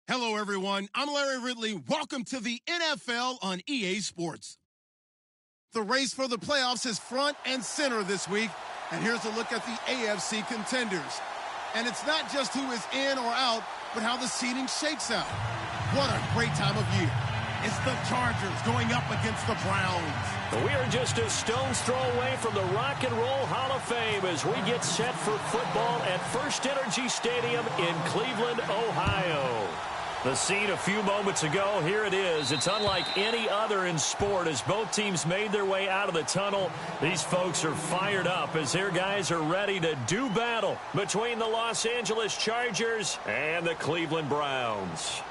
Hello, everyone. I'm Larry Ridley. Welcome to the NFL on EA Sports. The race for the playoffs is front and center this week, and here's a look at the AFC contenders. And it's not just who is in or out, but how the seeding shakes out. What a great time of year. It's the Chargers going up against the Browns. We are just a stone's throw away from the Rock and Roll Hall of Fame as we get set for football at First Energy Stadium in Cleveland, Ohio. The scene a few moments ago, here it is. It's unlike any other in sport as both teams made their way out of the tunnel. These folks are fired up as their guys are ready to do battle between the Los Angeles Chargers and the Cleveland Browns.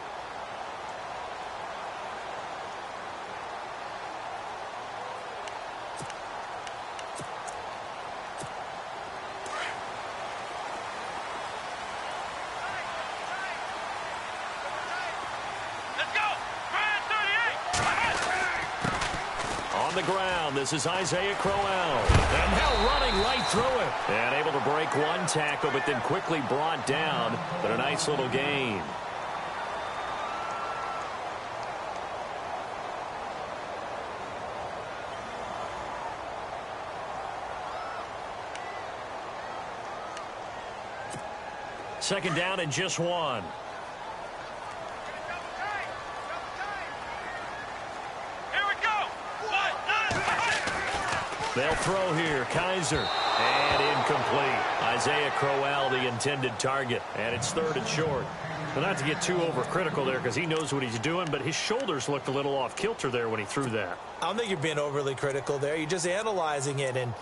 On the ground, this is Isaiah Crowell. And now running right through it. And able to break one tackle, but then quickly brought down. But a nice little gain. Second down and just one. They'll throw here. Kaiser. And incomplete. Isaiah Crowell, the intended target. And it's third and short. Well, not to get too overcritical there because he knows what he's doing, but his shoulders looked a little off kilter there when he threw that. I don't think you're being overly critical there. You're just analyzing it, and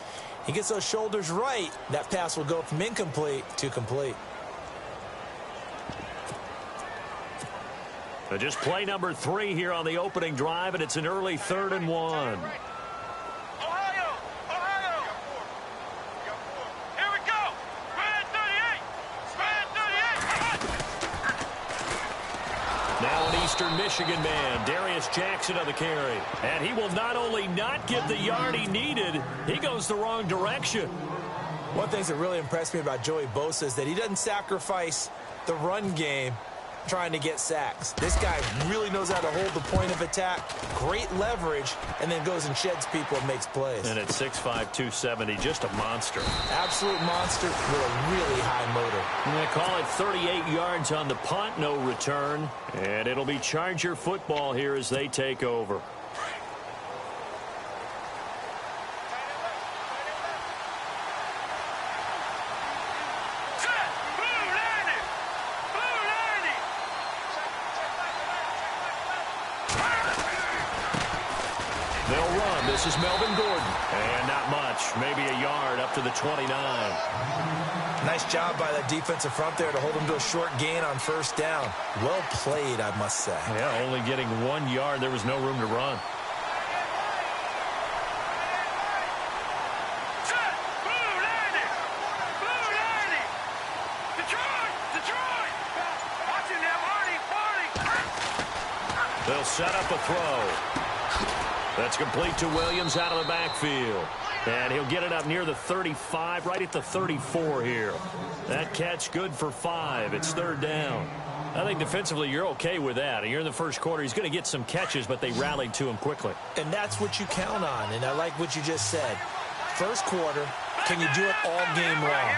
he gets those shoulders right. That pass will go from incomplete to complete. Just play number 3 here on the opening drive, and it's an early 3rd and 1. Eastern Michigan man, Darius Jackson on the carry. And he will not only not get the yard he needed, he goes the wrong direction. One of the things that really impressed me about Joey Bosa is that he doesn't sacrifice the run game trying to get sacks. This guy really knows how to hold the point of attack, great leverage, and then goes and sheds people and makes plays. And at 6'5", 270, just a monster. Absolute monster with a really high motor. And they call it 38 yards on the punt, no return. And it'll be Charger football here as they take over. They'll run. This is Melvin Gordon. And not much, maybe a yard up to the 29. Nice job by that defensive front there to hold him to a short gain on first down. Well played, I must say. Yeah, only getting 1 yard. There was no room to run. They'll set up a throw. That's complete to Williams out of the backfield. And he'll get it up near the 35, right at the 34 here. That catch good for 5. It's third down. I think defensively you're okay with that. You're in the first quarter. He's going to get some catches, but they rallied to him quickly. And that's what you count on. And I like what you just said. First quarter, can you do it all game long?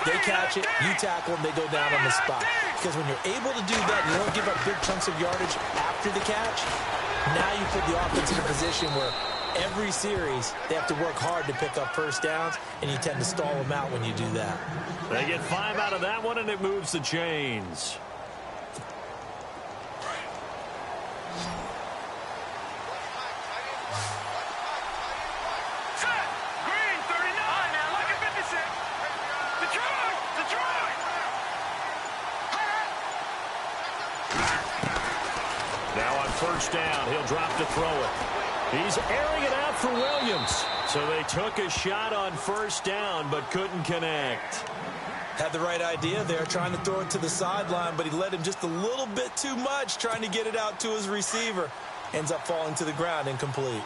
They catch it, you tackle them, they go down on the spot. Because when you're able to do that, you don't give up big chunks of yardage after the catch. Now you put the offense in a position where every series they have to work hard to pick up first downs, and you tend to stall them out when you do that. They get 5 out of that one, and it moves the chains. First down. He'll drop to throw it. He's airing it out for Williams. So they took a shot on first down but couldn't connect. Had the right idea there, trying to throw it to the sideline, but he led him just a little bit too much, trying to get it out to his receiver. Ends up falling to the ground, incomplete.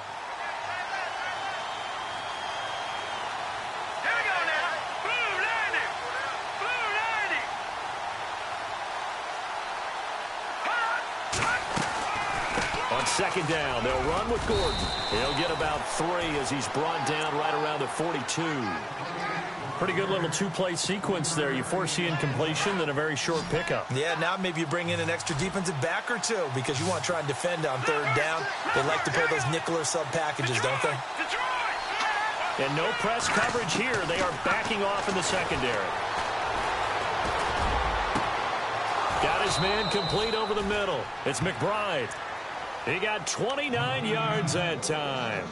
Second down, they'll run with Gordon. He'll get about 3 as he's brought down right around the 42. Pretty good little two-play sequence there. You force the incompletion, then a very short pickup. Yeah, now maybe you bring in an extra defensive back or two because you want to try and defend on third down. They like to play those nickel or sub packages, don't they? And no press coverage here. They are backing off in the secondary. Got his man complete over the middle. It's McBride. He got 29 yards that time.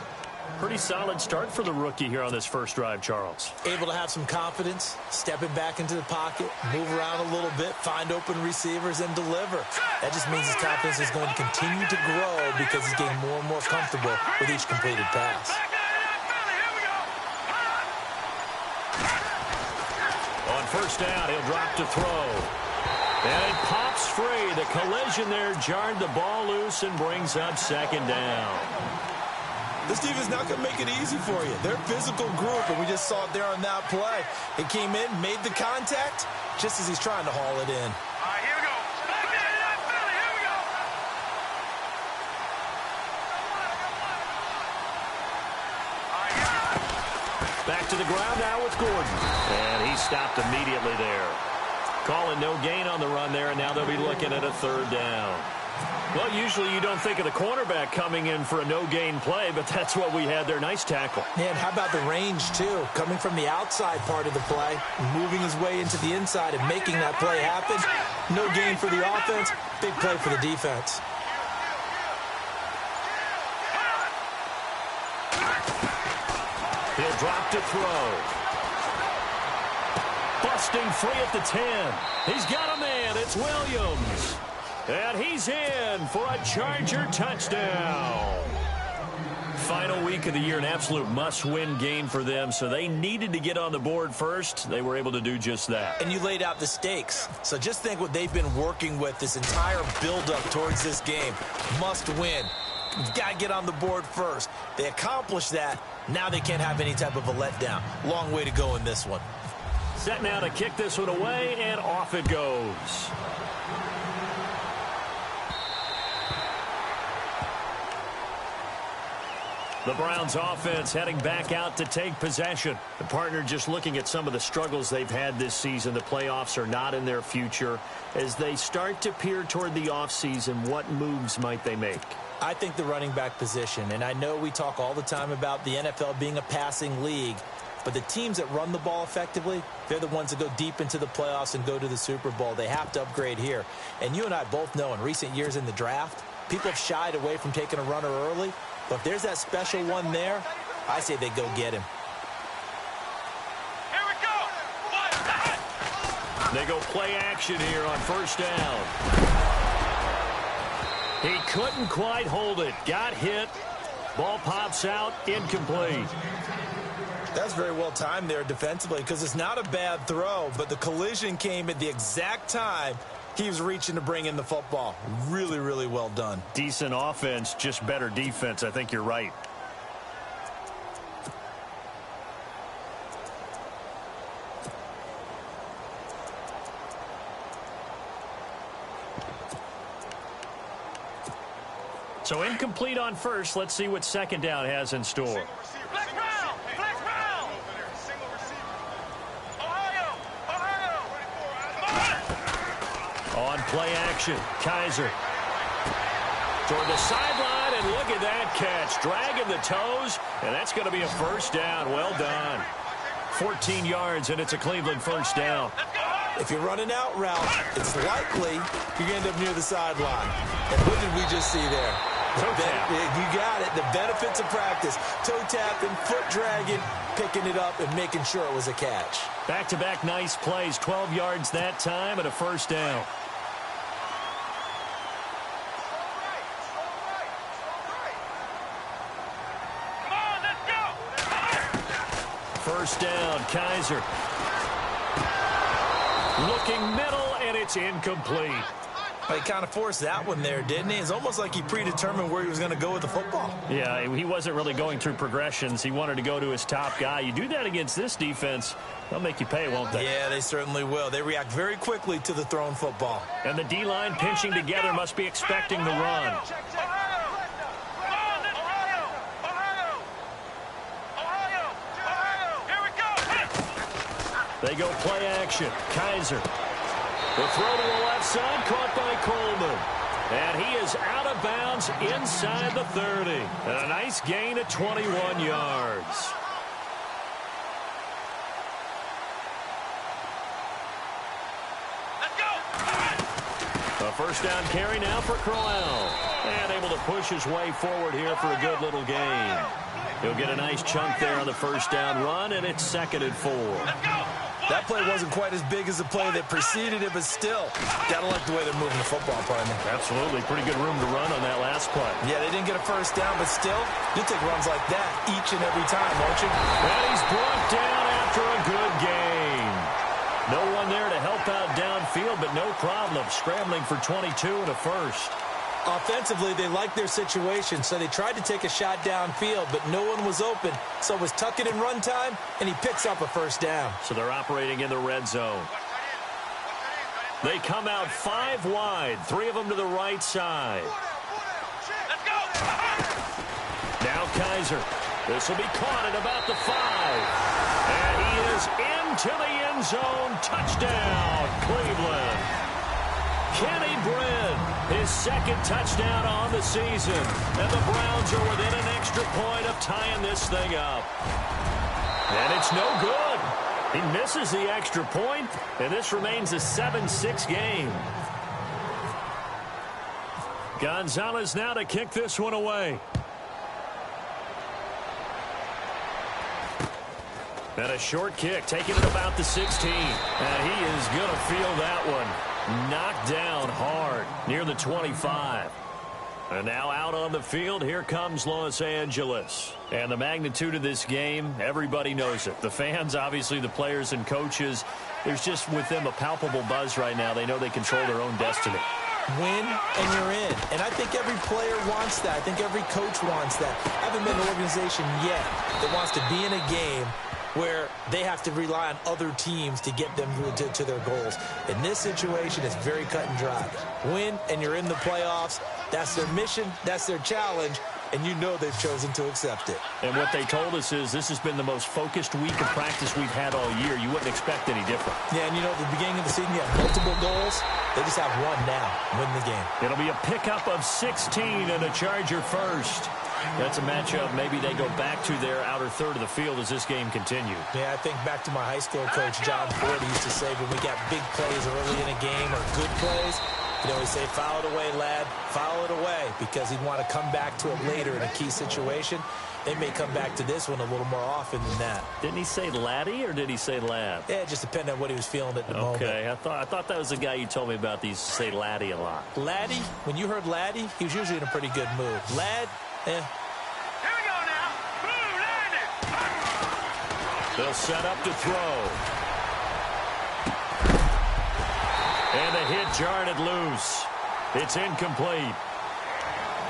Pretty solid start for the rookie here on this first drive, Charles. Able to have some confidence, stepping back into the pocket, move around a little bit, find open receivers, and deliver. That just means his confidence is going to continue to grow because he's getting more and more comfortable with each completed pass. On first down, he'll drop to throw. And it pops free. The collision there jarred the ball loose and brings up second down. This defense not going to make it easy for you. They're a physical group, and we just saw it there on that play. It came in, made the contact, just as he's trying to haul it in. All right, here we go. Here we go. Back to the ground now with Gordon. And he stopped immediately there. Calling no gain on the run there, and now they'll be looking at a third down. Well, usually you don't think of the cornerback coming in for a no-gain play, but that's what we had there. Nice tackle. Man, how about the range, too? Coming from the outside part of the play, moving his way into the inside and making that play happen. No gain for the offense, big play for the defense. He'll drop to throw. Busting free at the 10. He's got a man. It's Williams. And he's in for a Charger touchdown. Final week of the year, an absolute must-win game for them, so they needed to get on the board first. They were able to do just that. And you laid out the stakes. So just think what they've been working with this entire build-up towards this game. Must win. You've got to get on the board first. They accomplished that. Now they can't have any type of a letdown. Long way to go in this one. Set now to kick this one away, and off it goes. The Browns offense heading back out to take possession. The partner just looking at some of the struggles they've had this season. The playoffs are not in their future. As they start to peer toward the offseason, what moves might they make? I think the running back position, and I know we talk all the time about the NFL being a passing league, but the teams that run the ball effectively, they're the ones that go deep into the playoffs and go to the Super Bowl. They have to upgrade here. And you and I both know in recent years in the draft, people have shied away from taking a runner early. But if there's that special one there, I say they go get him. Here we go. They go play action here on first down. He couldn't quite hold it. Got hit. Ball pops out. Incomplete. That's very well timed there defensively because it's not a bad throw, but the collision came at the exact time he was reaching to bring in the football. Really, really well done. Decent offense, just better defense. I think you're right. So incomplete on first. Let's see what second down has in store. Black Brown. Black Brown. Ohio. Ohio. On play action, Kaiser. Toward the sideline, and look at that catch. Dragging the toes, and that's going to be a first down. Well done. 14 yards, and it's a Cleveland first down. If you're running out route, it's likely you're going to end up near the sideline. And what did we just see there? Toe tap. You got it. The benefits of practice. Toe tapping, foot dragging, picking it up, and making sure it was a catch. Back-to-back nice plays. 12 yards that time and a first down. Come on, let's go. First down, Kaiser. Looking middle, and it's incomplete. He kind of forced that one there, didn't he? It's almost like he predetermined where he was going to go with the football. Yeah, he wasn't really going through progressions. He wanted to go to his top guy. You do that against this defense, they'll make you pay, won't they? Yeah, they certainly will. They react very quickly to the thrown football. And the D-line pinching together must be expecting the run. They go play action. Kaiser. The throw to the left side, caught by Coleman. And he is out of bounds inside the 30. And a nice gain of 21 yards. A first down carry now for Crowell. And able to push his way forward here for a good little gain. He'll get a nice chunk there on the first down run, and it's 2nd and 4. That play wasn't quite as big as the play that preceded it, but still, gotta like the way they're moving the football, partner. Absolutely. Pretty good room to run on that last play. Yeah, they didn't get a first down, but still, you take runs like that each and every time, won't you? And he's brought down after a good gain. No one there to help out downfield, but no problem. Scrambling for 22 and a first. Offensively, they liked their situation, so they tried to take a shot downfield, but no one was open. So it was tuck it in run time, and he picks up a first down. So they're operating in the red zone. They come out 5 wide, 3 of them to the right side. Let's go. Now Kaiser. This will be caught at about the 5. And he is into the end zone. Touchdown, Cleveland. Kenny Brin, his 2nd touchdown on the season. And the Browns are within an extra point of tying this thing up. And it's no good. He misses the extra point, and this remains a 7-6 game. Gonzalez now to kick this one away. And a short kick, taking it about the 16. And he is going to feel that one. Knocked down hard near the 25. And now out on the field, here comes Los Angeles. And the magnitude of this game, everybody knows it. The fans, obviously the players and coaches, there's just with them a palpable buzz right now. They know they control their own destiny. Win and you're in. And I think every player wants that. I think every coach wants that. I haven't been an organization yet that wants to be in a game where they have to rely on other teams to get them to their goals. In this situation, it's very cut and dry. Win, and you're in the playoffs. That's their mission. That's their challenge. And you know they've chosen to accept it. And what they told us is this has been the most focused week of practice we've had all year. You wouldn't expect any different. Yeah, and you know, at the beginning of the season, you have multiple goals. They just have one now. Win the game. It'll be a pickup of 16 and a Charger first. That's a matchup maybe they go back to their outer third of the field as this game continues. Yeah, I think back to my high school coach, John Ford, used to say when we got big plays early in a game or good plays, he'd always say, foul it away, lad, foul it away, because he'd want to come back to it later in a key situation. they may come back to this one a little more often than that. Didn't he say Laddie or did he say Lad? Yeah, it just depended on what he was feeling at the moment. Okay, I thought that was the guy you told me about. He used to say Laddie a lot. Laddie, when you heard Laddie, he was usually in a pretty good mood. Lad, Here we go now. Blue, landed. They'll set up to throw. And the hit jarred it loose. It's incomplete.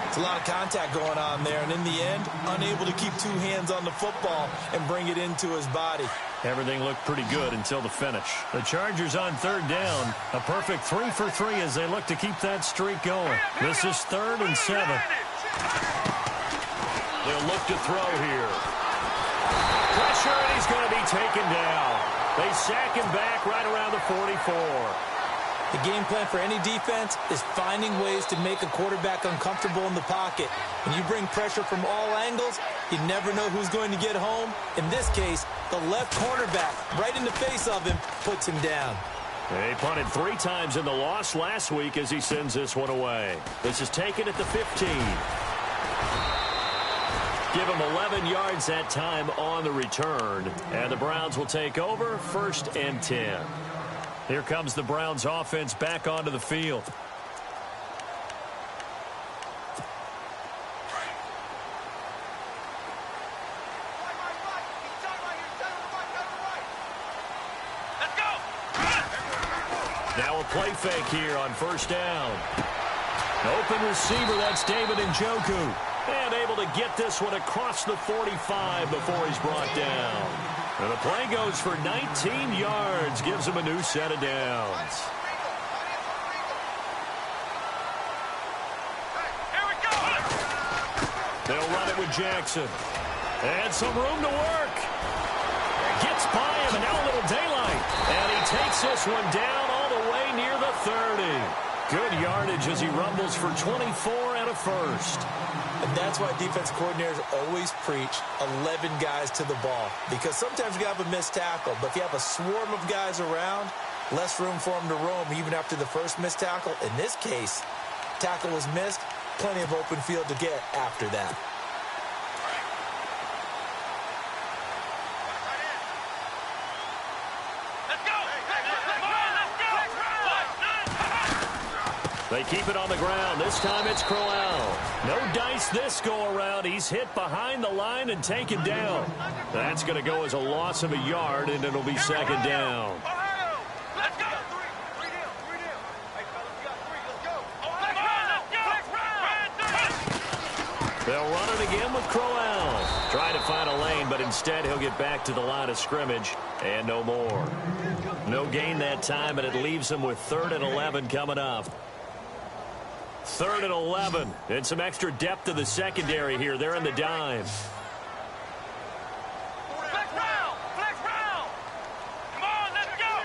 It's a lot of contact going on there, and in the end, unable to keep two hands on the football and bring it into his body. Everything looked pretty good until the finish. The Chargers on third down. A perfect 3 for 3 as they look to keep that streak going. This is 3rd and 7. They'll look to throw here. Pressure, and he's going to be taken down. They sack him back right around the 44. The game plan for any defense is finding ways to make a quarterback uncomfortable in the pocket. When you bring pressure from all angles, you never know who's going to get home. In this case, the left cornerback, right in the face of him, puts him down. They punted 3 times in the loss last week as he sends this one away. This is taken at the 15. Give him 11 yards that time on the return. And the Browns will take over 1st and 10. Here comes the Browns offense back onto the field. Now a play fake here on 1st down. Open receiver, that's David Njoku. And able to get this one across the 45 before he's brought down. And the play goes for 19 yards, gives him a new set of downs. Here we go. They'll run it with Jackson. And some room to work. Gets by him, and now a little daylight. And he takes this one down all the way near the 30. Good yardage as he rumbles for 24 and a first. And that's why defense coordinators always preach 11 guys to the ball. Because sometimes you have a missed tackle, but if you have a swarm of guys around, less room for them to roam even after the first missed tackle. In this case, tackle was missed, plenty of open field to get after that. They keep it on the ground. This time it's Crowell. No dice this go around. He's hit behind the line and taken down. That's going to go as a loss of a yard, and it'll be 2nd down. Let's go. Three down. Hey, fellas, we got 3. Let's go. They'll run it again with Crowell. Trying to find a lane, but instead he'll get back to the line of scrimmage and no more. No gain that time, and it leaves him with 3rd and 11 coming up. 3rd and 11, and some extra depth to the secondary here. They're in the dime. Flex round. Come on, let's go.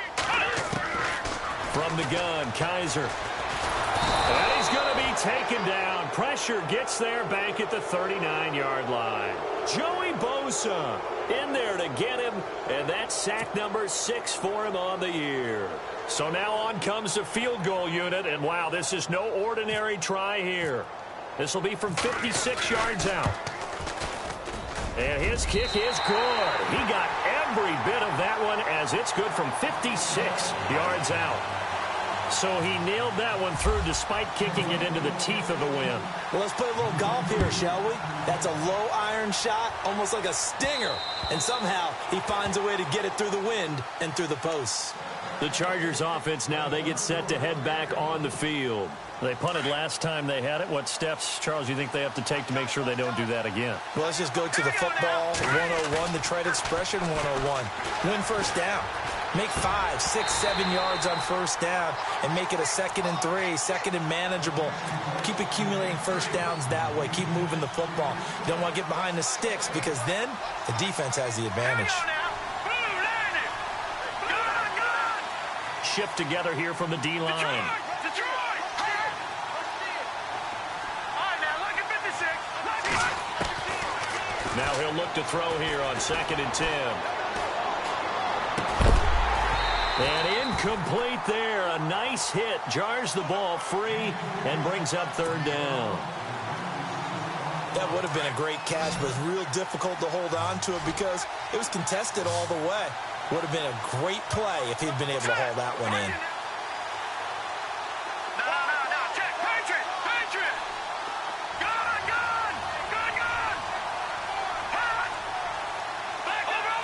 From the gun, Kaiser. And he's going to be taken down. Pressure gets there back at the 39-yard line. Joey Bosa in there to get him, and that's sack number 6 for him on the year. So now on comes the field goal unit, and wow, this is no ordinary try here. This will be from 56 yards out. And his kick is good. He got every bit of that one as it's good from 56 yards out. So he nailed that one through despite kicking it into the teeth of the wind. Well, let's play a little golf here, shall we? That's a low iron shot, almost like a stinger. And somehow he finds a way to get it through the wind and through the posts. The Chargers offense now, they get set to head back on the field. They punted last time they had it. What steps, Charles, you think they have to take to make sure they don't do that again? Well, let's just go to the football 101, the trade expression 101. Win 1st down. Make 5, 6, 7 yards on 1st down and make it a 2nd and 3, 2nd and manageable. Keep accumulating 1st downs that way. Keep moving the football. You don't want to get behind the sticks because then the defense has the advantage. Shift together here from the D-line. Now he'll look to throw here on 2nd and 10. And incomplete there. A nice hit. Jars the ball free and brings up 3rd down. That would have been a great catch, but it's real difficult to hold on to it because it was contested all the way. Would have been a great play if he'd been able to haul that one in. Check. Patriot. Gun. Pass. Back over.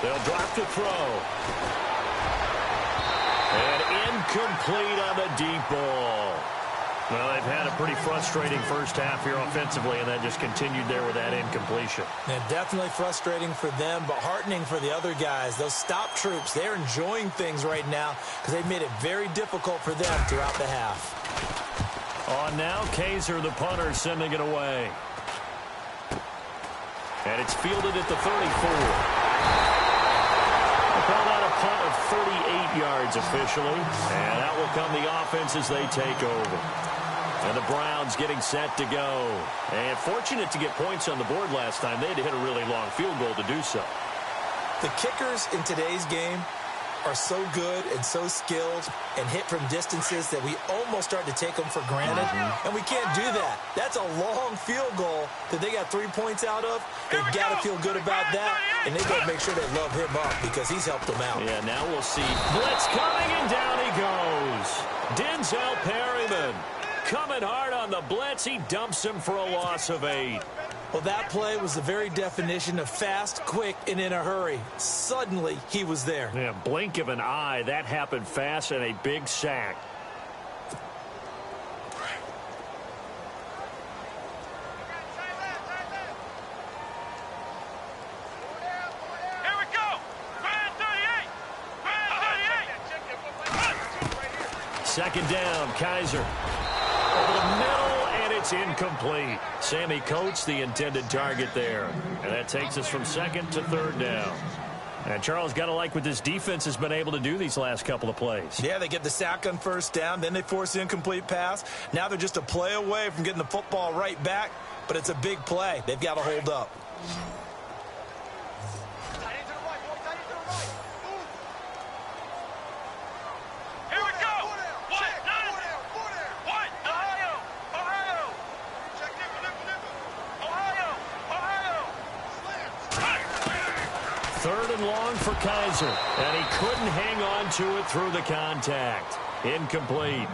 They'll drop to throw. And incomplete on the deep ball. Well, they've had a pretty frustrating first half here offensively, and that just continued there with that incompletion. Yeah, definitely frustrating for them, but heartening for the other guys. Those stop troops, they're enjoying things right now because they've made it very difficult for them throughout the half. On now, Kaiser, the punter, sending it away. And it's fielded at the 34. Called out a punt of 38 yards officially, and out will come the offense as they take over. And the Browns getting set to go. And fortunate to get points on the board last time. They had to hit a really long field goal to do so. The kickers in today's game are so good and so skilled and hit from distances that we almost start to take them for granted, and we can't do that. That's a long field goal that they got 3 points out of. They've got to feel good about that, and they've got to make sure they love him up because he's helped them out. Yeah, now we'll see. Blitz coming, and down he goes. Denzel Perryman coming hard on the blitz. He dumps him for a loss of 8. Well, that play was the very definition of fast, quick, and in a hurry. Suddenly, he was there. Yeah, blink of an eye. That happened fast and a big sack. Here we go. Grand 38. Second down, Kaiser. Over the middle, and it's incomplete. Sammy Coates, the intended target there. And that takes us from second to third down. And Charles, got to like what this defense has been able to do these last couple of plays. Yeah, they get the sack on first down, then they force the incomplete pass. Now they're just a play away from getting the football right back, but it's a big play. They've got to hold up. Here we go. What? Ohio. Third and long for Kaiser. And he couldn't hang on to it through the contact. Incomplete.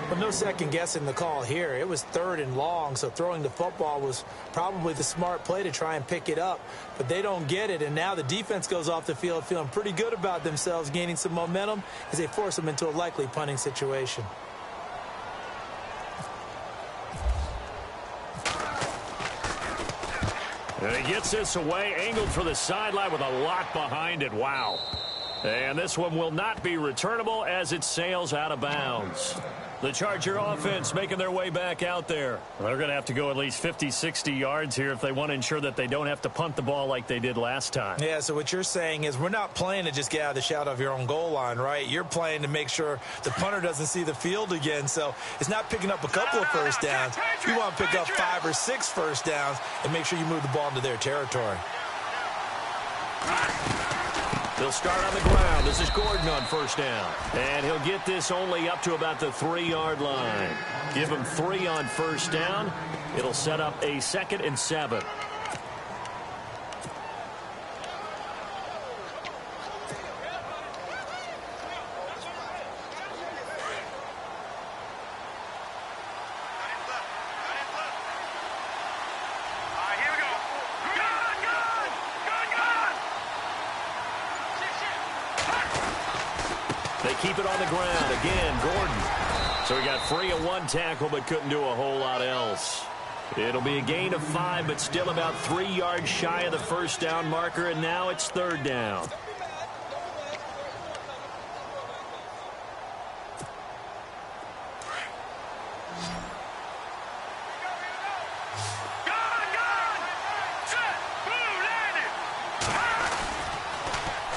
But no second guessing the call here. It was third and long, so throwing the football was probably the smart play to try and pick it up. But they don't get it, and now the defense goes off the field feeling pretty good about themselves, gaining some momentum as they force them into a likely punting situation. And he gets this away, angled for the sideline with a lot behind it. Wow. And this one will not be returnable as it sails out of bounds. The Charger offense making their way back out there. They're going to have to go at least 50, 60 yards here if they want to ensure that they don't have to punt the ball like they did last time. Yeah, so what you're saying is we're not playing to just get out of the shadow of your own goal line, right? You're playing to make sure the punter doesn't see the field again. So it's not picking up a couple of first downs. You want to pick up 5 or 6 first downs and make sure you move the ball into their territory. He'll start on the ground. This is Gordon on first down. And he'll get this only up to about the 3-yard line. Give him 3 on first down. It'll set up a 2nd and 7. They keep it on the ground. Again, Gordon. So he got free of 1 tackle but couldn't do a whole lot else. It'll be a gain of 5 but still about 3 yards shy of the first down marker, and now it's 3rd down.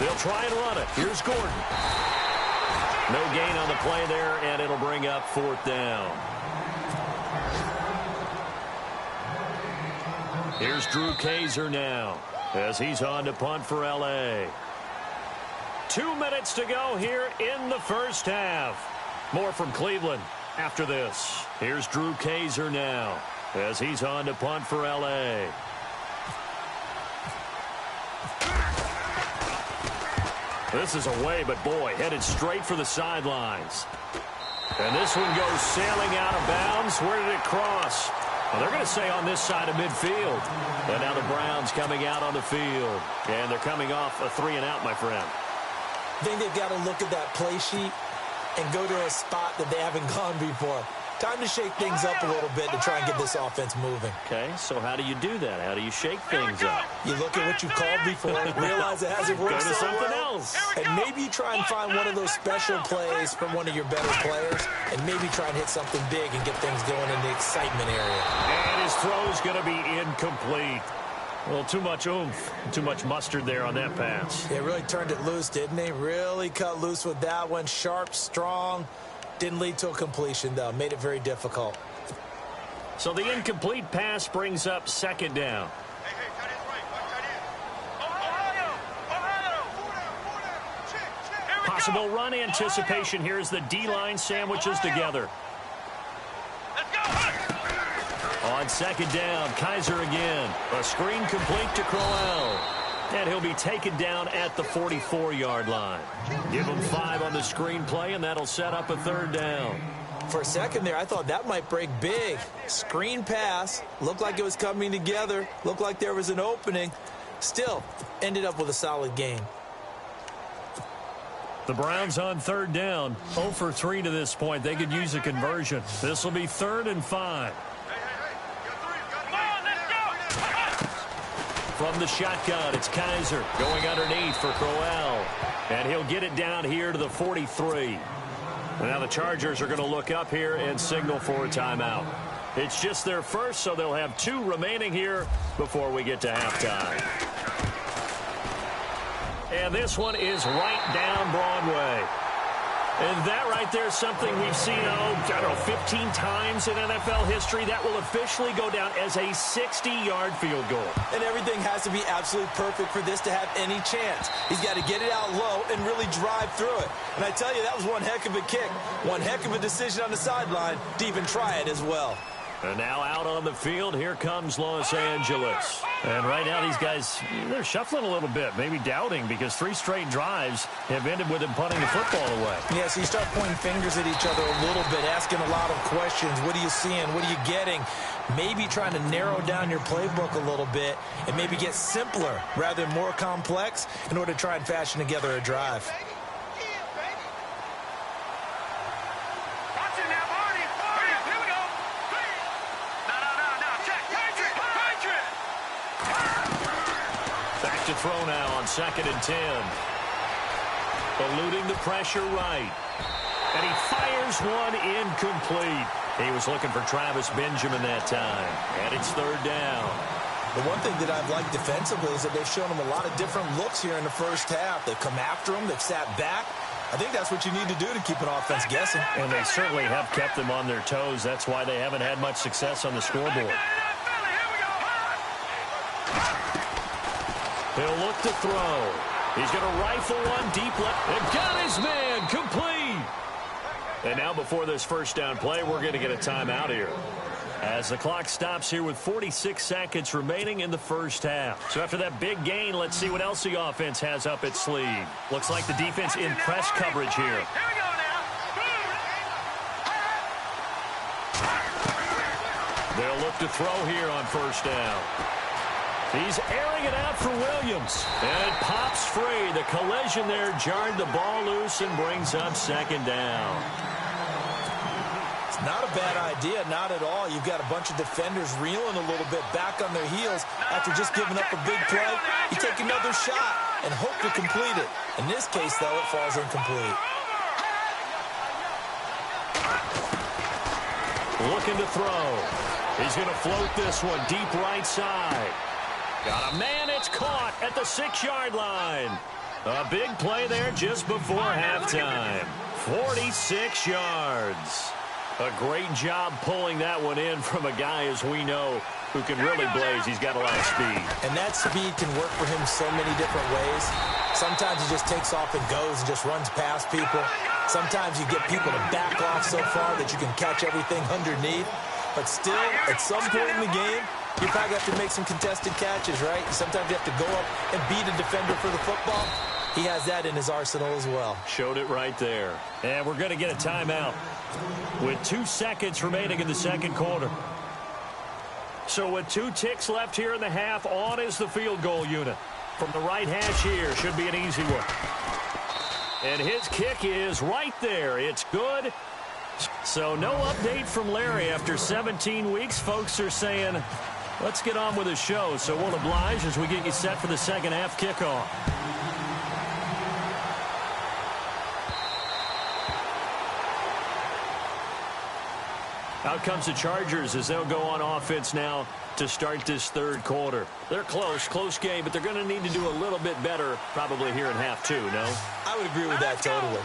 They'll try and run it. Here's Gordon. No gain on the play there, and it'll bring up 4th down. Here's Drew Kaiser now as he's on to punt for L.A. 2 minutes to go here in the first half. More from Cleveland After this, here's Drew Kaiser now as he's on to punt for L.A. This is away, but boy, headed straight for the sidelines. And this one goes sailing out of bounds. Where did it cross? Well, they're going to say on this side of midfield. And now the Browns coming out on the field. And they're coming off a 3-and-out, my friend. I think they've got to look at that play sheet and go to a spot that they haven't gone before. Time to shake things up a little bit to try and get this offense moving. Okay, so how do you do that? How do you shake things up? You look at what you've called before, realize it hasn't worked Go to so something well, else. and maybe you try and find one of those special plays from one of your better players, and maybe try and hit something big and get things going in the excitement area. And his throw's going to be incomplete. Well, too much oomph, too much mustard there on that pass. They really turned it loose, didn't they? Really cut loose with that one. Sharp, strong. Didn't lead to a completion, though. Made it very difficult. So the incomplete pass brings up second down. Hey, tight end's right. Watch tight end. Ohio! Check. Possible run anticipation here as the D-line sandwiches together. Let's go! On second down, Kaiser again. A screen complete to Crowell. And he'll be taken down at the 44-yard line. Give him 5 on the screen play, and that'll set up a third down. For a second there, I thought that might break big. Screen pass. Looked like it was coming together. Looked like there was an opening. Still, ended up with a solid game. The Browns on third down. 0 for 3 to this point. They could use a conversion. This will be 3rd and 5. From the shotgun, it's Kaiser going underneath for Crowell. And he'll get it down here to the 43. Now the Chargers are going to look up here and signal for a timeout. It's just their first, so they'll have 2 remaining here before we get to halftime. And this one is right down Broadway. And that right there is something we've seen, I don't know, 15 times in NFL history. That will officially go down as a 60-yard field goal. And everything has to be absolutely perfect for this to have any chance. He's got to get it out low and really drive through it. And I tell you, that was one heck of a kick. One heck of a decision on the sideline to even try it as well. And now out on the field, here comes Los Angeles. And right now these guys, they're shuffling a little bit, maybe doubting, because 3 straight drives have ended with them punting the football away. Yeah, so you start pointing fingers at each other a little bit, asking a lot of questions. What are you seeing? What are you getting? Maybe trying to narrow down your playbook a little bit and maybe get simpler rather than more complex in order to try and fashion together a drive. To throw now on 2nd and 10. Eluding the pressure right. And he fires one incomplete. He was looking for Travis Benjamin that time. And it's 3rd down. The one thing that I've liked defensively is that they've shown him a lot of different looks here in the first half. They've come after him. They've sat back. I think that's what you need to do to keep an offense guessing. And they certainly have kept them on their toes. That's why they haven't had much success on the scoreboard. He'll look to throw. He's going to rifle one deep left. And got his man complete. And now before this first down play, we're going to get a timeout here. As the clock stops here with 46 seconds remaining in the first half. So after that big gain, let's see what else the offense has up its sleeve. Looks like the defense in press coverage here. They'll look to throw here on first down. He's airing it out for Williams. And it pops free. The collision there jarred the ball loose and brings up 2nd down. It's not a bad idea, not at all. You've got a bunch of defenders reeling a little bit back on their heels after just giving up a big play. You take another shot and hope to complete it. In this case, though, it falls incomplete. Looking to throw. He's going to float this one deep right side. Got a man, it's caught at the 6-yard line. A big play there just before halftime. 46 yards. A great job pulling that one in from a guy, as we know, who can really blaze. He's got a lot of speed. And that speed can work for him so many different ways. Sometimes he just takes off and goes and just runs past people. Sometimes you get people to back off so far that you can catch everything underneath. But still, at some point in the game, you probably have to make some contested catches, right? Sometimes you have to go up and beat a defender for the football. He has that in his arsenal as well. Showed it right there. And we're going to get a timeout with 2 seconds remaining in the second quarter. So with 2 ticks left here in the half, on is the field goal unit. From the right hash here, should be an easy one. And his kick is right there. It's good. So no update from Larry after 17 weeks. Folks are saying, let's get on with the show. So we'll oblige as we get you set for the second half kickoff. Out comes the Chargers as they'll go on offense now to start this third quarter. They're close game, but they're going to need to do a little bit better probably here in half 2, no? I would agree with that totally.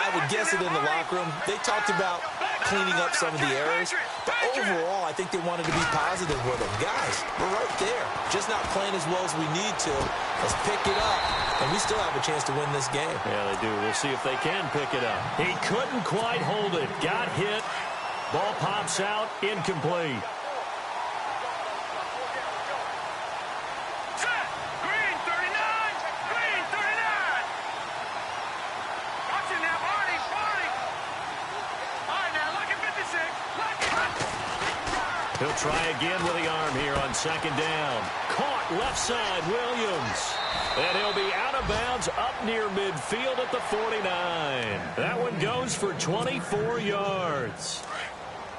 I would guess it in the locker room. They talked about cleaning up some of the errors, but overall, I think they wanted to be positive with them. Guys, we're right there. Just not playing as well as we need to. Let's pick it up, and we still have a chance to win this game. Yeah, they do. We'll see if they can pick it up. He couldn't quite hold it. Got hit. Ball pops out, incomplete. Set. Green 39. Green 39. Watching now, Barney. All right, now, look at 56. He'll try again with the arm here on second down. Caught left side, Williams. And he'll be out of bounds up near midfield at the 49. That one goes for 24 yards.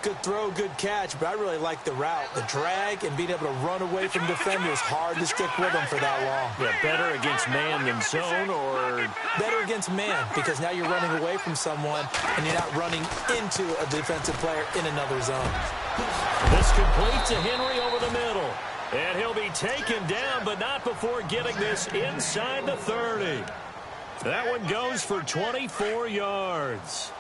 Good throw, good catch, but I really like the route. The drag and being able to run away from defenders, hard to stick with them for that long. Yeah, better against man than zone, or? Better against man, because now you're running away from someone and you're not running into a defensive player in another zone. This completes to Henry over the middle. And he'll be taken down, but not before getting this inside the 30. That one goes for 24 yards.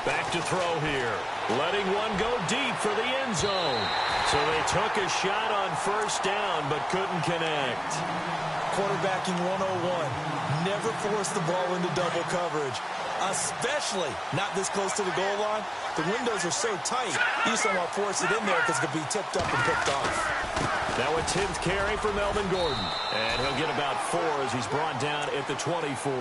Back to throw here. Letting one go deep for the end zone. So they took a shot on first down, but couldn't connect. Quarterbacking 101. Never force the ball into double coverage, especially not this close to the goal line. The windows are so tight, you just don't want to force it in there because it could be tipped up and picked off. Now a 10th carry for Melvin Gordon. And he'll get about 4 as he's brought down at the 24.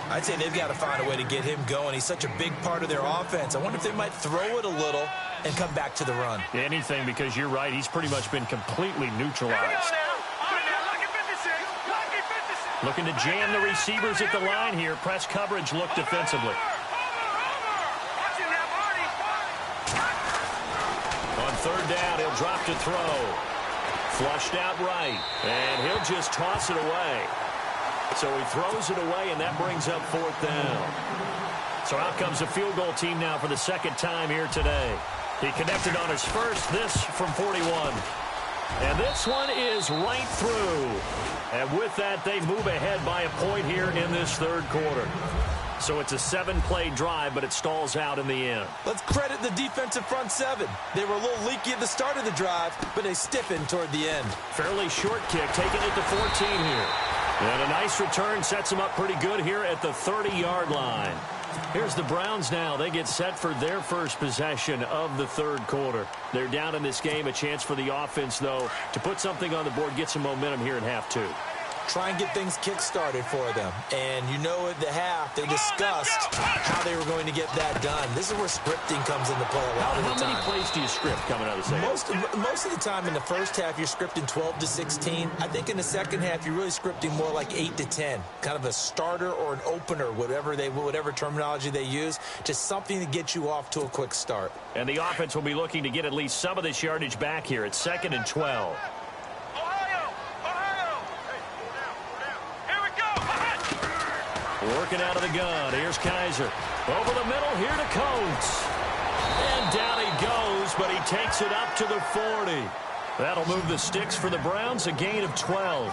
I'd say they've got to find a way to get him going. He's such a big part of their offense. I wonder if they might throw it a little and come back to the run. Anything, because you're right. He's pretty much been completely neutralized. Looking to jam the receivers at the line here. Press coverage look defensively. On third down, he'll drop to throw. Flushed out right. And he'll just toss it away. So he throws it away, and that brings up fourth down. So out comes the field goal team now for the second time here today. He connected on his first, this from 41. And this one is right through. And with that, they move ahead by a point here in this third quarter. So it's a 7-play drive, but it stalls out in the end. Let's credit the defensive front 7. They were a little leaky at the start of the drive, but they stiffened toward the end. Fairly short kick, taking it to 14 here. And a nice return sets them up pretty good here at the 30-yard line. Here's the Browns now. They get set for their first possession of the third quarter. They're down in this game. A chance for the offense, though, to put something on the board, get some momentum here in half 2. Try and get things kick-started for them. And you know at the half, they discussed how they were going to get that done. This is where scripting comes into play a lot of the time. How many plays do you script coming out of the second? Most of the time in the first half, you're scripting 12 to 16. I think in the second half, you're really scripting more like 8 to 10. Kind of a starter or an opener, whatever terminology they use. Just something to get you off to a quick start. And the offense will be looking to get at least some of this yardage back here. It's 2nd and 12. Working out of the gun. Here's Kaiser. Over the middle, here to Coates. And down he goes, but he takes it up to the 40. That'll move the sticks for the Browns, a gain of 12.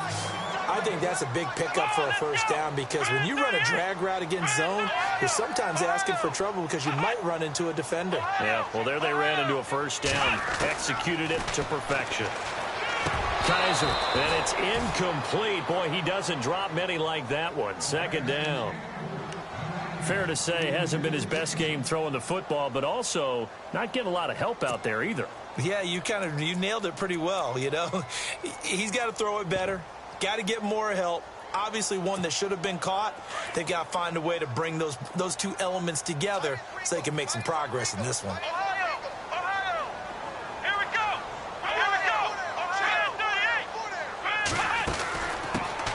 I think that's a big pickup for a first down because when you run a drag route against zone, you're sometimes asking for trouble because you might run into a defender. Yeah, well, there they ran into a first down. Executed it to perfection. Kaiser, and it's incomplete. Boy, he doesn't drop many like that one. Second down. Fair to say, hasn't been his best game throwing the football, but also not getting a lot of help out there either. Yeah, you nailed it pretty well, you know. He's got to throw it better. Got to get more help. Obviously one that should have been caught. They've got to find a way to bring those two elements together so they can make some progress in this one. Ohio! Here we go!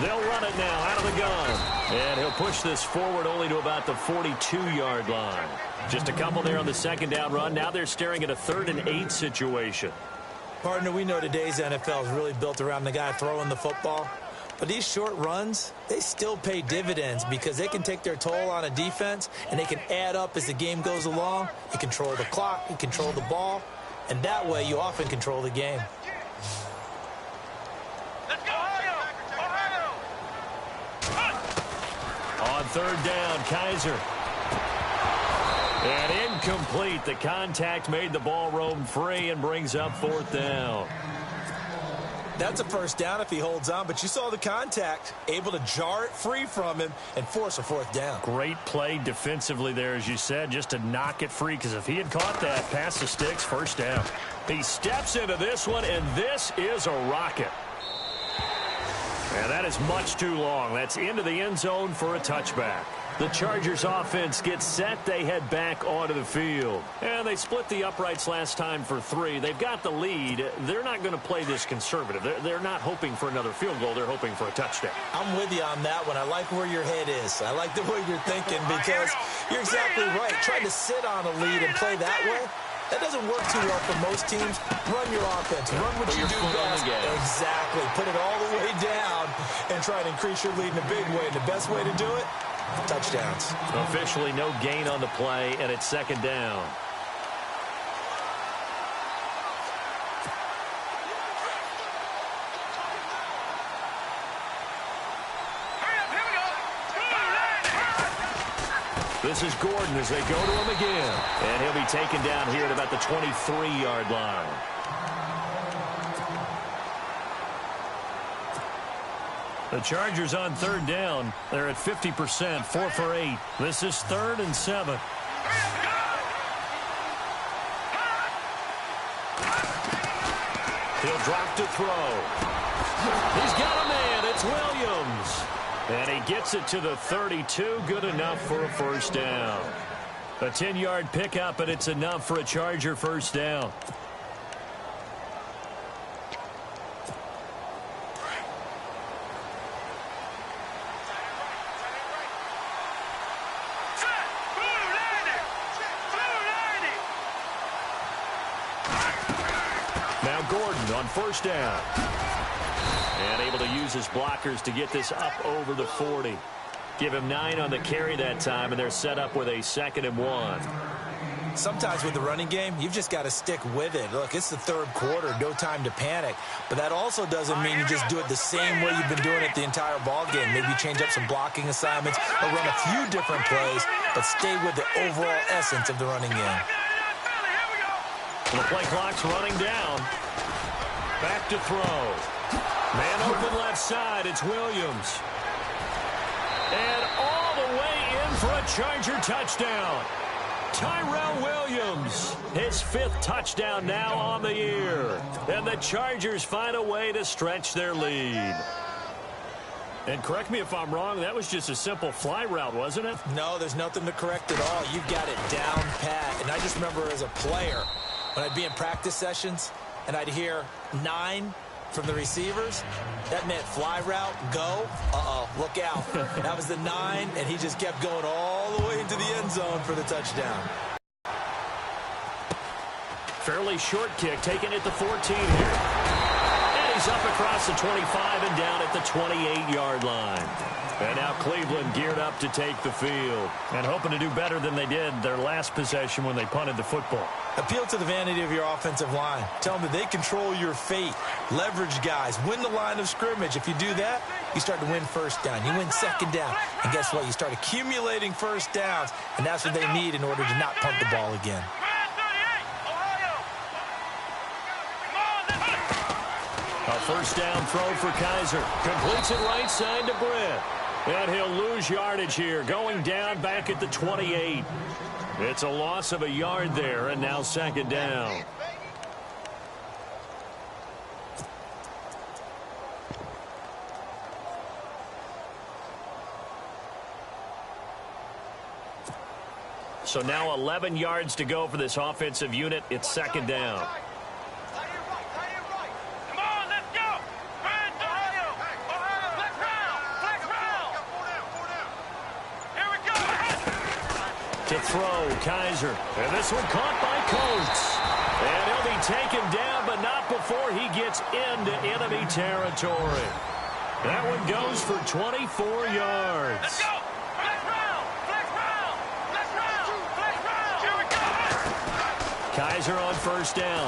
They'll run it now out of the gun. And he'll push this forward only to about the 42-yard line. Just a couple there on the second down run. Now they're staring at a 3rd and 8 situation. Partner, we know today's NFL is really built around the guy throwing the football. But these short runs, they still pay dividends because they can take their toll on a defense and they can add up as the game goes along. You control the clock, you control the ball, and that way you often control the game. Let's go, Ohio! On 3rd down, Kaiser. And incomplete. The contact made the ball roam free and brings up 4th down. That's a first down if he holds on, but you saw the contact, able to jar it free from him and force a 4th down. Great play defensively there, as you said, just to knock it free, because if he had caught that, past the sticks, first down. He steps into this one, and this is a rocket. And that is much too long. That's into the end zone for a touchback. The Chargers offense gets set. They head back onto the field. And they split the uprights last time for 3. They've got the lead. They're not going to play this conservative. They're not hoping for another field goal. They're hoping for a touchdown. I'm with you on that one. I like where your head is. I like the way you're thinking because you're exactly right. Trying to sit on a lead and play that way, that doesn't work too well for most teams. Run your offense. Run what you do best. Exactly. Put it all the way down and try to increase your lead in a big way. And the best way to do it, touchdowns. Officially no gain on the play, and it's 2nd down. This is Gordon as they go to him again. And he'll be taken down here at about the 23-yard line. The Chargers on 3rd down. They're at 50%, 4 for 8. This is 3rd and 7. He'll drop to throw. He's got a man. It's Williams. And he gets it to the 32. Good enough for a first down. A 10-yard pickup, and it's enough for a Charger first down. Now Gordon on first down. And able to use his blockers to get this up over the 40. Give him 9 on the carry that time, and they're set up with a 2nd and 1. Sometimes with the running game, you've just got to stick with it. Look, it's the 3rd quarter, no time to panic. But that also doesn't mean you just do it the same way you've been doing it the entire ball game. Maybe change up some blocking assignments or run a few different plays, but stay with the overall essence of the running game. The play clock's running down. Back to throw. Man open left side. It's Williams. And all the way in for a Charger touchdown. Tyrell Williams, his 5th touchdown now on the year. And the Chargers find a way to stretch their lead. And correct me if I'm wrong, that was just a simple fly route, wasn't it? No, there's nothing to correct at all. You've got it down pat. And I just remember as a player, when I'd be in practice sessions and I'd hear 9 from the receivers, that meant fly route, go, look out. That was the 9, and he just kept going all the way into the end zone for the touchdown. Fairly short kick, taken at the 14 here. And he's He's up across the 25 and down at the 28-yard line. And now Cleveland geared up to take the field and hoping to do better than they did their last possession when they punted the football. Appeal to the vanity of your offensive line. Tell them that they control your fate. Leverage guys. Win the line of scrimmage. If you do that, you start to win first down. You win second down. And guess what? You start accumulating first downs, and that's what they need in order to not punt the ball again. A first down throw for Kaiser. Completes it right side to Britt. And he'll lose yardage here, going down back at the 28. It's a loss of a yard there, and now second down. So now 11 yards to go for this offensive unit. It's second down. To throw, Kaiser. And this one caught by Coates. And he'll be taken down, but not before he gets into enemy territory. That one goes for 24 yards. Let's go! Flex round! Flex round! Flex round! Flex round! Here we go! Kaiser on first down.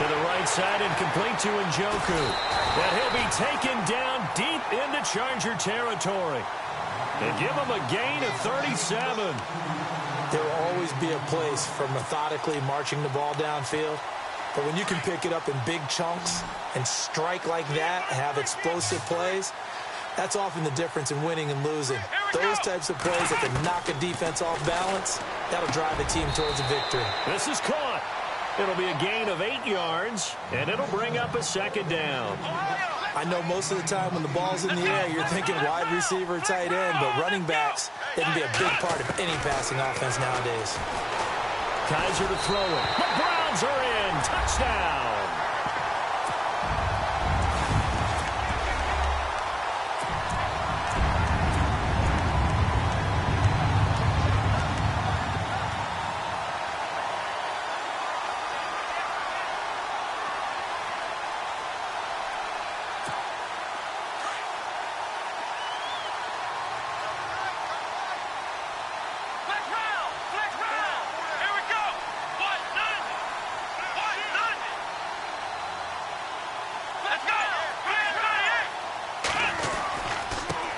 To the right side and complete to Njoku. And he'll be taken down deep into Charger territory. And give him a gain of 37. There will always be a place for methodically marching the ball downfield. But when you can pick it up in big chunks and strike like that, have explosive plays, that's often the difference in winning and losing. Those types of plays that can knock a defense off balance, that'll drive a team towards a victory. This is caught. It'll be a gain of 8 yards, and it'll bring up a second down. I know most of the time when the ball's in the air, you're thinking wide receiver, tight end, but running backs, they can be a big part of any passing offense nowadays. Kaiser to throw it. The Browns are in. Touchdown.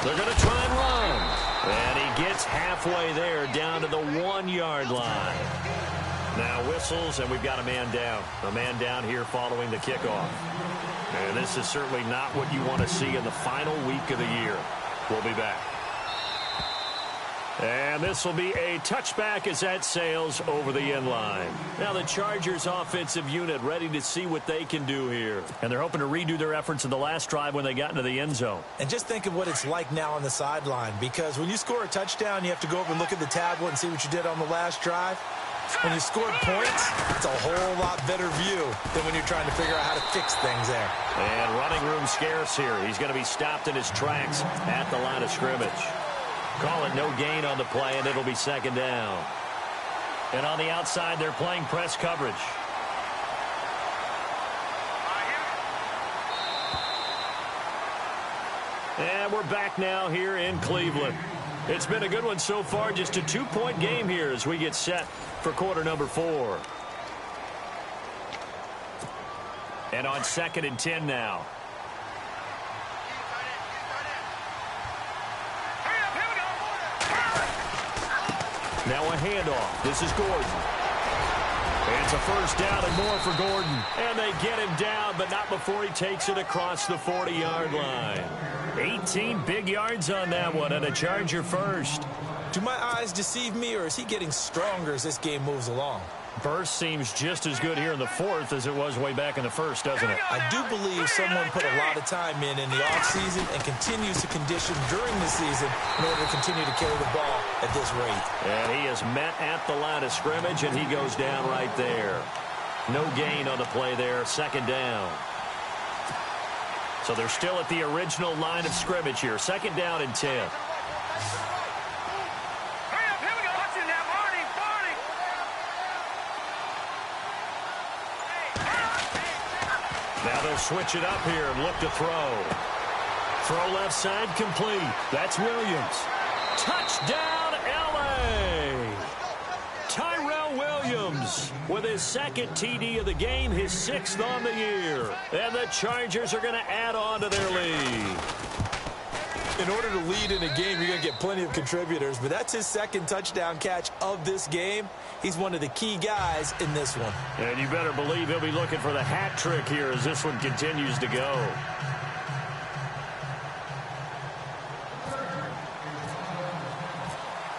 They're going to try and run. And he gets halfway there, down to the 1-yard line. Now whistles, and we've got a man down. A man down here following the kickoff. And this is certainly not what you want to see in the final week of the year. We'll be back. And this will be a touchback as that sails over the end line. Now the Chargers offensive unit ready to see what they can do here. And they're hoping to redo their efforts in the last drive when they got into the end zone. And just think of what it's like now on the sideline, because when you score a touchdown, you have to go over and look at the tablet and see what you did on the last drive. When you scored points, it's a whole lot better view than when you're trying to figure out how to fix things there. And running room scarce here. He's going to be stopped in his tracks at the line of scrimmage. Call it no gain on the play, and it'll be second down. And on the outside, they're playing press coverage. And we're back now here in Cleveland. It's been a good one so far, just a 2-point game here as we get set for quarter number 4. And on 2nd and 10 now. Now a handoff. This is Gordon. It's a first down and more for Gordon. And they get him down, but not before he takes it across the 40-yard line. 18 big yards on that one, and a Charger first. Do my eyes deceive me, or is he getting stronger as this game moves along? Burst seems just as good here in the 4th as it was way back in the 1st, doesn't it? I do believe someone put a lot of time in the offseason and continues to condition during the season in order to continue to carry the ball at this rate. And he is met at the line of scrimmage, and he goes down right there. No gain on the play there, second down. So they're still at the original line of scrimmage here, second down and 10. Now they'll switch it up here and look to throw. Throw left side complete. That's Williams. Touchdown, L.A. Tyrell Williams with his second TD of the game, his 6th on the year. And the Chargers are going to add on to their lead. In order to lead in a game, you're going to get plenty of contributors, but that's his 2nd touchdown catch of this game. He's one of the key guys in this one. And you better believe he'll be looking for the hat trick here as this one continues to go.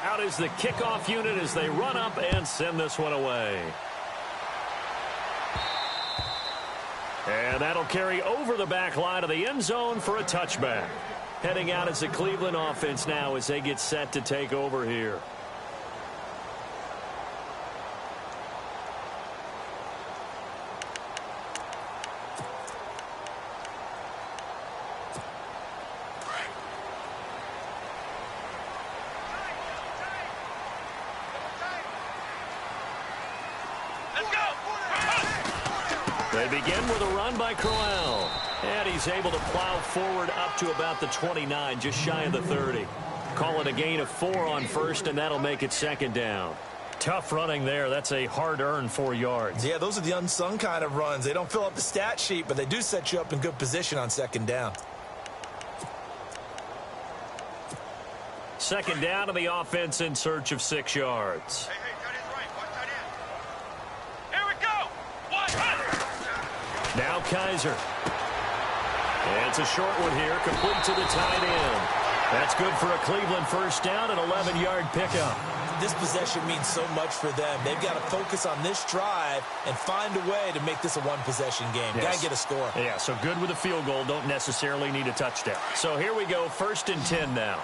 Out is the kickoff unit as they run up and send this one away. And that'll carry over the back line of the end zone for a touchback. Heading out is the Cleveland offense now as they get set to take over here. They begin with a run by Crowell. And he's able to plow forward up to about the 29, just shy of the 30. Call it a gain of 4 on first, and that'll make it 2nd down. Tough running there. That's a hard-earned 4 yards. Yeah, those are the unsung kind of runs. They don't fill up the stat sheet, but they do set you up in good position on 2nd down. 2nd down to the offense in search of 6 yards. Hey, tight end's right. Watch tight end. Here we go. Watch. Now Kaiser. And it's a short one here, complete to the tight end. That's good for a Cleveland 1st down, an 11-yard pickup. This possession means so much for them. They've got to focus on this drive and find a way to make this a one-possession game. Yes. Got to get a score. Yeah, so good with a field goal. Don't necessarily need a touchdown. So here we go, 1st and 10 now.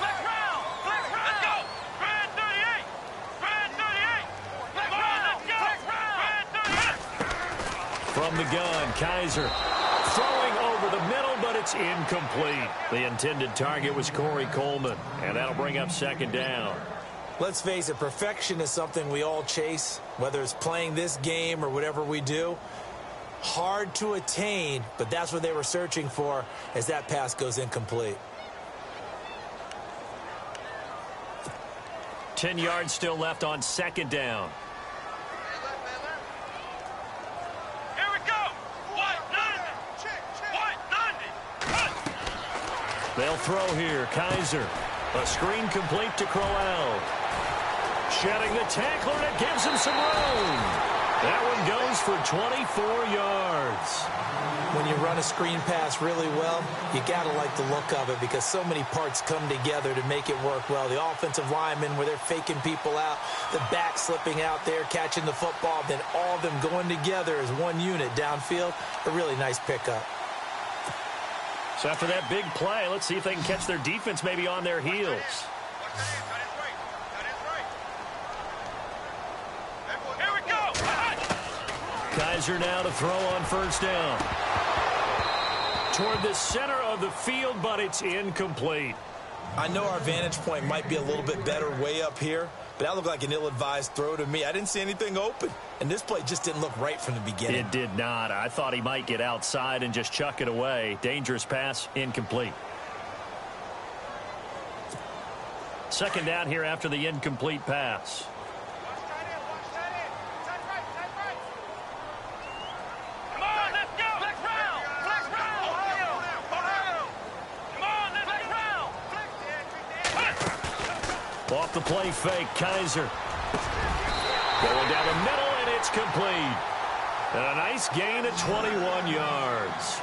Let's go. Brand 38. Brand 38. Come on, let's go. Brand 38. From the gun, Kaiser throwing over the middle, but it's incomplete. The intended target was Corey Coleman, and that'll bring up 2nd down. Let's face it, perfection is something we all chase, whether it's playing this game or whatever we do. Hard to attain, but that's what they were searching for as that pass goes incomplete. 10 yards still left on 2nd down. Here we go. White 90. They'll throw here. Kaiser. A screen complete to Crowell. Shedding the tackler, and it gives him some room. That one goes for 24 yards. When you run a screen pass really well, you got to like the look of it because so many parts come together to make it work well. The offensive linemen, where they're faking people out, the back slipping out there, catching the football, then all of them going together as one unit downfield. A really nice pickup. So after that big play, let's see if they can catch their defense maybe on their heels. Here we go. Kaiser now to throw on 1st down. Toward the center of the field, but it's incomplete. I know our vantage point might be a little bit better way up here, but that looked like an ill-advised throw to me. I didn't see anything open, and this play just didn't look right from the beginning. It did not. I thought he might get outside and just chuck it away. Dangerous pass, incomplete. 2nd down here after the incomplete pass. Come on, let's go. Flex round. Ohio. Come on, let's Off the play fake, Kaiser. Going down the middle, and it's complete. And a nice gain of 21 yards.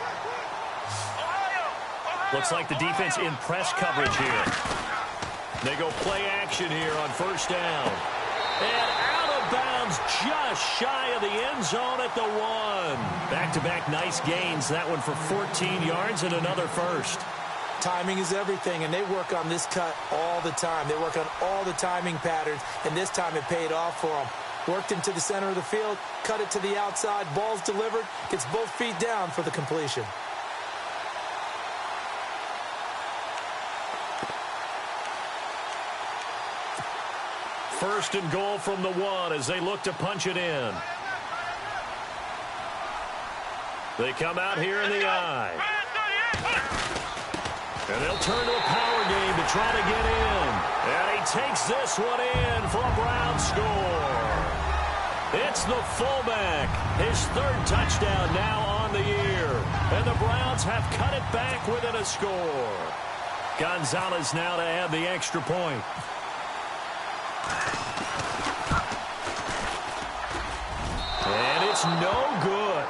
Looks like the defense in press coverage here. They go play action here on 1st down. And out of bounds just shy of the end zone at the 1. Back-to-back nice gains. That one for 14 yards and another first. Timing is everything, and they work on this cut all the time. They work on all the timing patterns, and this time it paid off for them. Worked into the center of the field, cut it to the outside, ball's delivered, gets both feet down for the completion. First and goal from the 1 as they look to punch it in. They come out here in the I. And they'll turn to a power game to try to get in. And he takes this one in for a Brown score. It's the fullback. His third touchdown now on the year. And the Browns have cut it back within a score. Gonzalez now to add the extra point. And it's no good.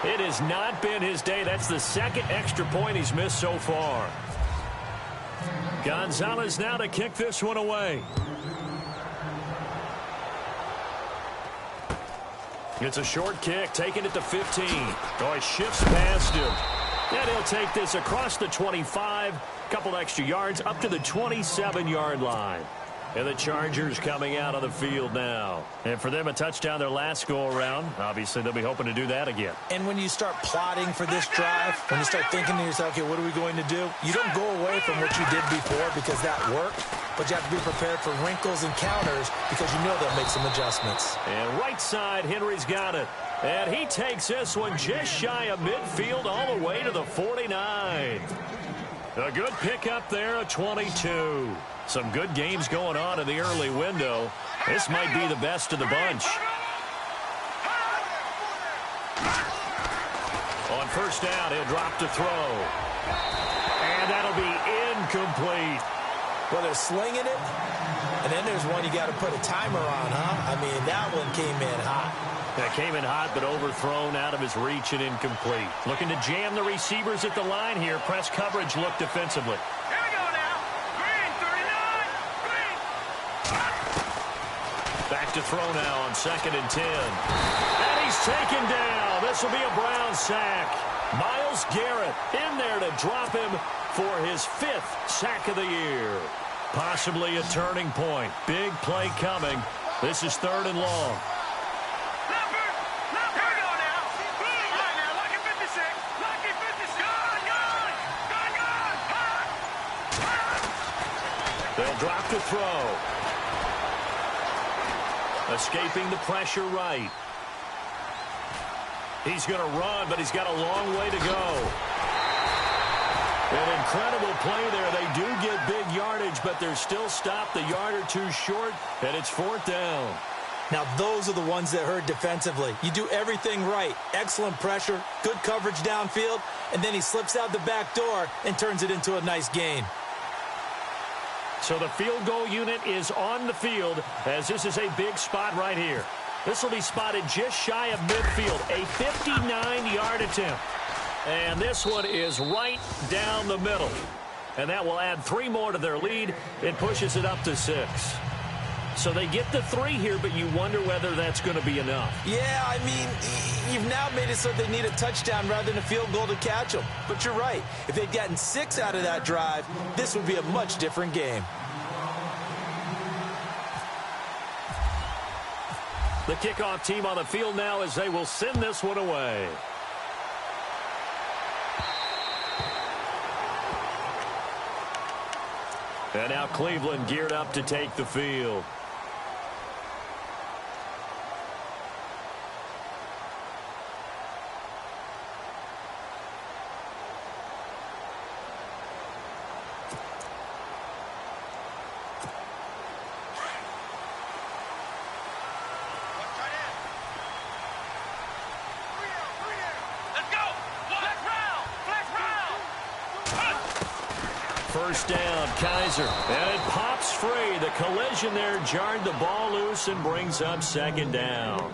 It has not been his day. That's the second extra point he's missed so far. Gonzalez now to kick this one away. It's a short kick, taking it to 15. Oh, he shifts past him. And he'll take this across the 25, couple extra yards, up to the 27-yard line. And the Chargers coming out on the field now. And for them, a touchdown their last go-around. Obviously, they'll be hoping to do that again. And when you start plotting for this drive, when you start thinking to yourself, okay, what are we going to do? You don't go away from what you did before because that worked. But you have to be prepared for wrinkles and counters because you know they'll make some adjustments. And right side, Henry's got it. And he takes this one just shy of midfield all the way to the 49. A good pickup there, a 22. Some good games going on in the early window. This might be the best of the bunch. On first down, he'll drop to throw. And that'll be incomplete. Well, they're slinging it, and then there's one you got to put a timer on, huh? I mean, that one came in hot. That came in hot, but overthrown out of his reach and incomplete. Looking to jam the receivers at the line here. Press coverage look defensively. Here we go now. Green, 39. Green. Back to throw now on 2nd and 10. And he's taken down. This will be a Brown sack. Myles Garrett in there to drop him for his 5th sack of the year. Possibly a turning point. Big play coming. This is 3rd and long. They'll drop to throw. Escaping the pressure right. He's going to run, but he's got a long way to go. An incredible play there. They do get big yardage, but they're still stopped a yard or two short, and it's 4th down. Now, those are the ones that hurt defensively. You do everything right. Excellent pressure, good coverage downfield, and then he slips out the back door and turns it into a nice gain. So the field goal unit is on the field as this is a big spot right here. This will be spotted just shy of midfield, a 59-yard attempt. And this one is right down the middle. And that will add 3 more to their lead. It pushes it up to 6. So they get the 3 here, but you wonder whether that's going to be enough. Yeah, I mean, you've now made it so they need a touchdown rather than a field goal to catch them. But you're right. If they'd gotten 6 out of that drive, this would be a much different game. The kickoff team on the field now as they will send this one away. And now Cleveland geared up to take the field. First down, Kaiser. And it pops free. The collision there jarred the ball loose and brings up 2nd down.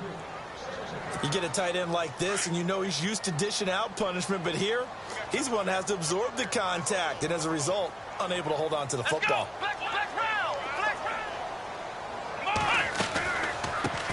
You get a tight end like this, and you know he's used to dishing out punishment, but here, he's one that has to absorb the contact, and as a result, unable to hold on to the football.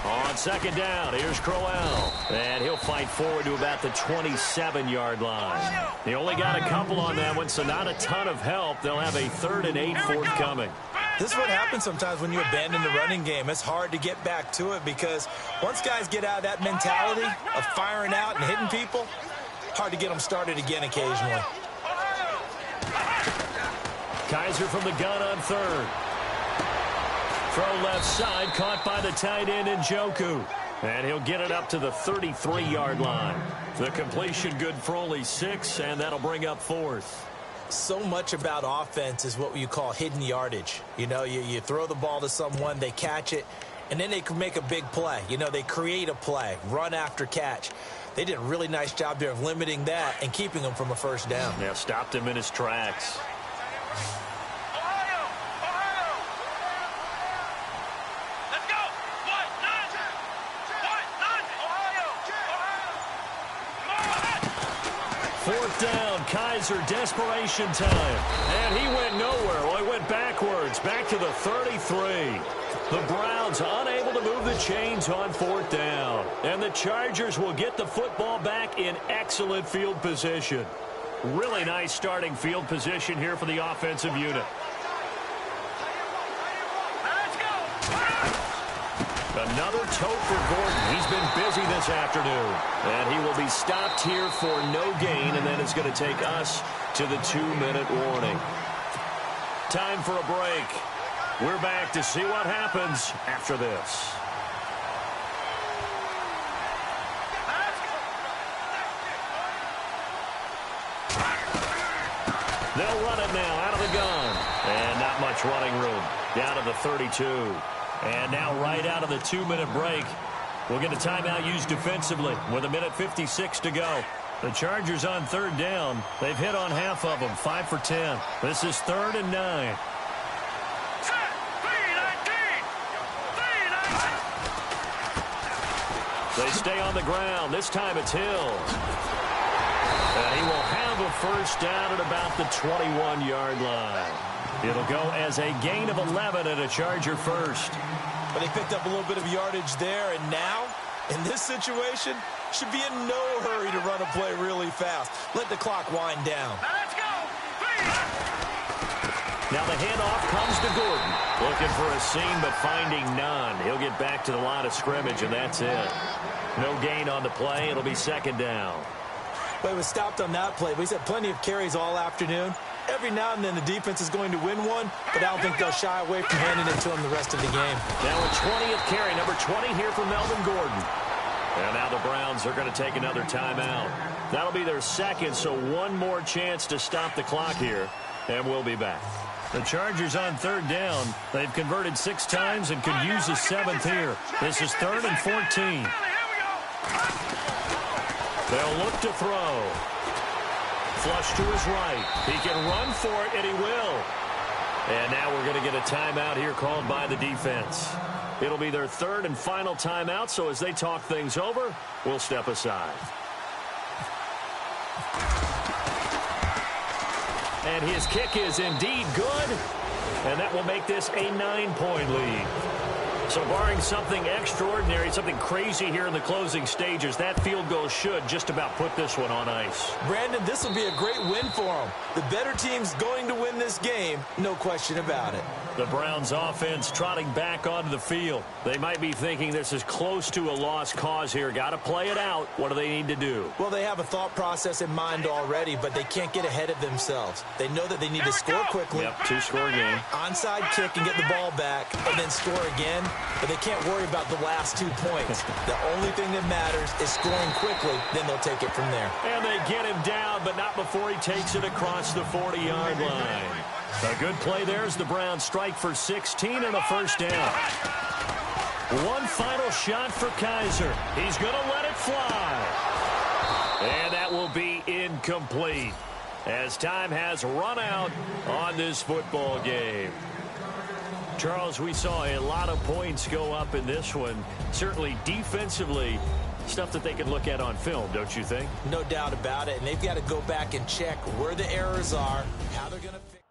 On 2nd down, here's Crowell. And he'll fight forward to about the 27-yard line. They only got a couple on that one, so not a ton of help. They'll have a 3rd and 8 forthcoming. This is what happens sometimes when you abandon the running game. It's hard to get back to it because once guys get out of that mentality of firing out and hitting people, hard to get them started again occasionally. Kaiser from the gun on 3rd. Throw left side, caught by the tight end Njoku. And he'll get it up to the 33-yard line. The completion good for only 6, and that'll bring up 4th. So much about offense is what you call hidden yardage. You know, you throw the ball to someone, they catch it, and then they can make a big play. You know, they create a play, run after catch. They did a really nice job there of limiting that and keeping him from a first down. Yeah, stopped him in his tracks. Fourth down, Kaiser, desperation time. And he went nowhere. Well, he went backwards, back to the 33. The Browns unable to move the chains on 4th down. And the Chargers will get the football back in excellent field position. Really nice starting field position here for the offensive unit. Another tote for Gordon. He's been busy this afternoon. And he will be stopped here for no gain, and then it's going to take us to the 2-minute warning. Time for a break. We're back to see what happens after this. They'll run it now out of the gun. And not much running room. Down to the 32. And now right out of the 2-minute break, we'll get a timeout used defensively with 1:56 to go. The Chargers on 3rd down. They've hit on half of them, 5 for 10. This is 3rd and 9. They stay on the ground. This time it's Hill. And he will have a first down at about the 21-yard line. It'll go as a gain of 11 and a Charger first. But they picked up a little bit of yardage there, and now, in this situation, should be in no hurry to run a play really fast. Let the clock wind down. Let's go! Now the handoff comes to Gordon. Looking for a seam, but finding none. He'll get back to the line of scrimmage, and that's it. No gain on the play. It'll be 2nd down. Well, he was stopped on that play, but he's had plenty of carries all afternoon. Every now and then the defense is going to win one, but I don't think they'll shy away from handing it to him the rest of the game. Now a 20th carry, number 20 here for Melvin Gordon. And now the Browns are going to take another timeout. That'll be their 2nd, so one more chance to stop the clock here, and we'll be back. The Chargers on 3rd down. They've converted 6 times and could use a 7th here. This is 3rd and 14. They'll look to throw. Flush to his right. He can run for it, and he will. And now we're going to get a timeout here called by the defense. It'll be their 3rd and final timeout, so as they talk things over, we'll step aside. And his kick is indeed good, and that will make this a 9-point lead. So barring something extraordinary, something crazy here in the closing stages, that field goal should just about put this one on ice. Brandon, this will be a great win for them. The better team's going to win this game, no question about it. The Browns offense trotting back onto the field. They might be thinking this is close to a lost cause here. Got to play it out. What do they need to do? Well, they have a thought process in mind already, but they can't get ahead of themselves. They know that they need to score quickly. Yep, 2-score game. Onside kick and get the ball back, and then score again. But they can't worry about the last 2 points. The only thing that matters is scoring quickly, then they'll take it from there. And they get him down, but not before he takes it across the 40-yard line. A good play there as the Browns strike for 16 and a first down. One final shot for Kaiser. He's going to let it fly. And that will be incomplete as time has run out on this football game. Charles, we saw a lot of points go up in this one. Certainly defensively, stuff that they can look at on film, don't you think? No doubt about it. And they've got to go back and check where the errors are, how they're going to fix